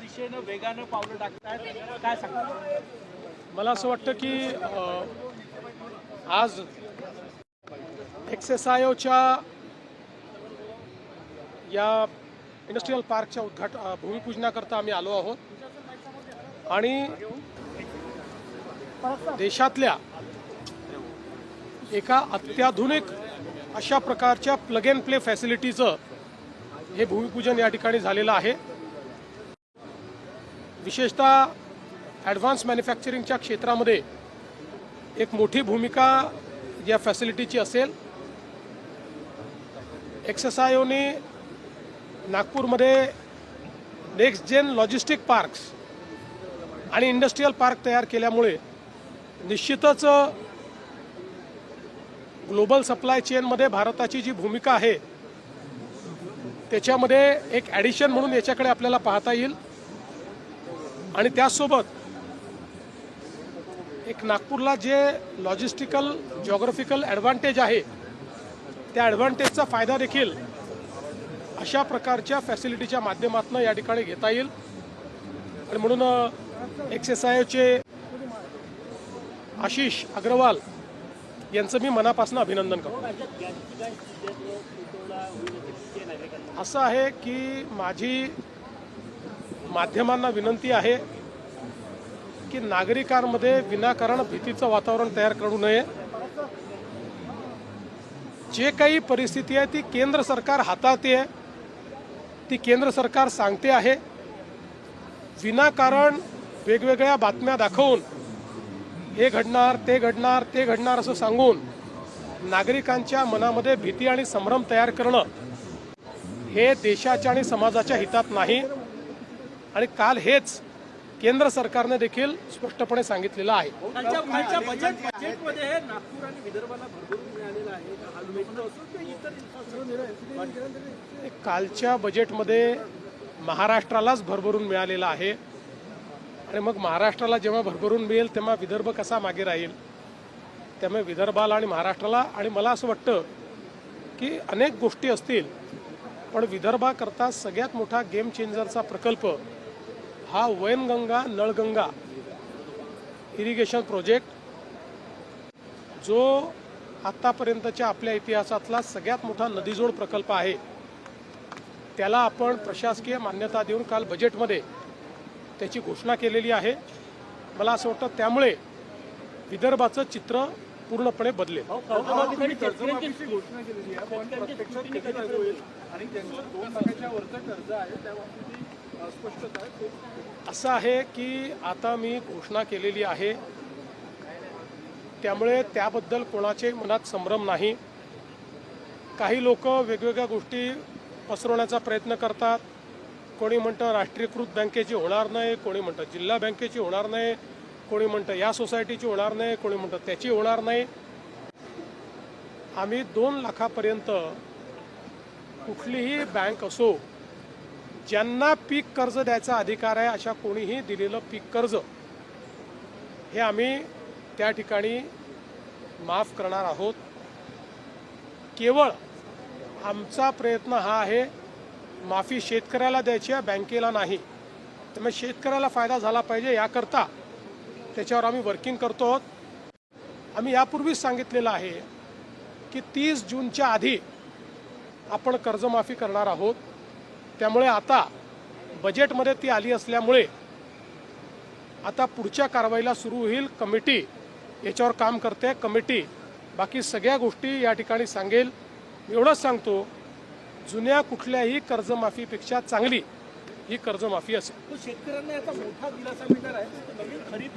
दिशेने वेगाने पावलं टाकतायत, काय सांगता? मला असं वाटतं की आज एक्सएसआयओच्या या इंडस्ट्रियल पार्कच्या भूमिपूजनाकरता आम्ही आलो आहोत आणि देशातल्या एका अत्याधुनिक अशा प्रकारच्या प्लग अँड प्ले फॅसिलिटीचं हे भूमिपूजन या ठिकाणी झालेलं आहे। विशेषतः ॲडव्हान्स मॅन्युफॅक्चरिंगच्या क्षेत्रामध्ये एक मोठी भूमिका या फॅसिलिटीची असेल। एक्सएसआयओने नागपूरमध्ये नेक्स्ट जेन लॉजिस्टिक पार्क्स आणि इंडस्ट्रियल पार्क तयार केल्यामुळे निश्चितच ग्लोबल सप्लाय चेनमध्ये भारताची जी भूमिका आहे त्याच्यामध्ये एक ॲडिशन म्हणून याच्याकडे आपल्याला पाहता येईल आणि त्यासोबत एक नागपूरला जे लॉजिस्टिकल जिओग्राफिकल ॲडव्हान्टेज आहे त्या ॲडव्हान्टेजचा फायदा देखील अशा प्रकारच्या फॅसिलिटीच्या माध्यमातून या ठिकाणी घेता येईल आणि म्हणून एक्सएसआयओचे आशिष अग्रवाल यांचं मी मनापासून अभिनंदन करतो। असं आहे की माझी माध्यमांना विनंती आहे की नागरिकांमध्ये विनाकारण भीतीचं वातावरण तयार करू नये। जे काही परिस्थिती आहे ती केंद्र सरकार हाताळते आहे, ती केंद्र सरकार सांगते आहे। विनाकारण वेगवेगळ्या बातम्या दाखवून हे घडणार ते घडणार ते घडणार असं सांगून नागरिकांच्या मनामध्ये भीती आणि संभ्रम तयार करणं हे देशाच्या आणि समाजाच्या हितात नाही आणि काल हेच केंद्र सरकारने देखील स्पष्टपणे सांगितलेलं आहे। बजेटमध्ये हे नागपूर आणि विदर्भाला भरभरून मिळालेलं आहे, कालच्या बजेटमध्ये महाराष्ट्रालाच भरभरून मिळालेलं आहे आणि मग महाराष्ट्राला जेव्हा भरभरून मिळेल तेव्हा विदर्भ कसा मागे राहील। त्यामुळे विदर्भाला आणि महाराष्ट्राला आणि मला असं वाटतं की अनेक गोष्टी असतील पण विदर्भाकरता सगळ्यात मोठा गेम चेंजरचा प्रकल्प हा वैनगंगा नळगंगा इरिगेशन प्रोजेक्ट जो आत्तापर्यंतच्या आपल्या इतिहासातला सगळ्यात मोठा नदीजोड प्रकल्प आहे त्याला आपण प्रशासकीय मान्यता देऊन काल बजेटमध्ये त्याची घोषणा केलेली आहे। मला असं वाटतं त्यामुळे विदर्भाचं चित्र पूर्णपणे बदलेल। असं आहे की आता मी घोषणा केलेली आहे त्यामुळे त्याबद्दल कोणाचे मनात संभ्रम नाही। काही लोक वेगवेगळ्या गोष्टी पसरवण्याचा प्रयत्न करतात। कोणी म्हणतं राष्ट्रीयकृत बँकेची होणार नाही, कोणी म्हणतं जिल्हा बँकेची होणार नाही, कोणी म्हणतं या सोसायटीची होणार नाही, कोणी म्हणतं त्याची होणार नाही। आम्ही 2 लाखापर्यंत कुठलीही बँक असो ज्यांना पीक कर्ज द्यायचा अधिकार आहे अशा कोणीही दिलेलं पीक कर्ज हे आम्ही त्या ठिकाणी माफ करणार आहोत। केवळ आमचा प्रयत्न हा आहे माफी शेतकऱ्याला द्यायची आहे, बँकेला नाही। त्यामुळे शेतकऱ्याला फायदा झाला पाहिजे याकरता त्याच्यावर आम्ही वर्किंग करतो आहोत। आम्ही यापूर्वीच सांगितलेलं आहे की 30 जूनच्या आधी आपण कर्जमाफी करणार आहोत। त्यामुळे आता बजेटमध्ये ती आली असल्यामुळे आता पुढच्या कारवाईला सुरू होईल। कमिटी याच्यावर काम करते, कमिटी बाकी सगळ्या गोष्टी या ठिकाणी सांगेल। एवढंच सांगतो जुन्या कुठल्याही कर्जमाफीपेक्षा चांगली ही कर्जमाफी असेल। शेतकऱ्यांना याचा मोठा दिलासा मिळणार आहे। नवीन खरीप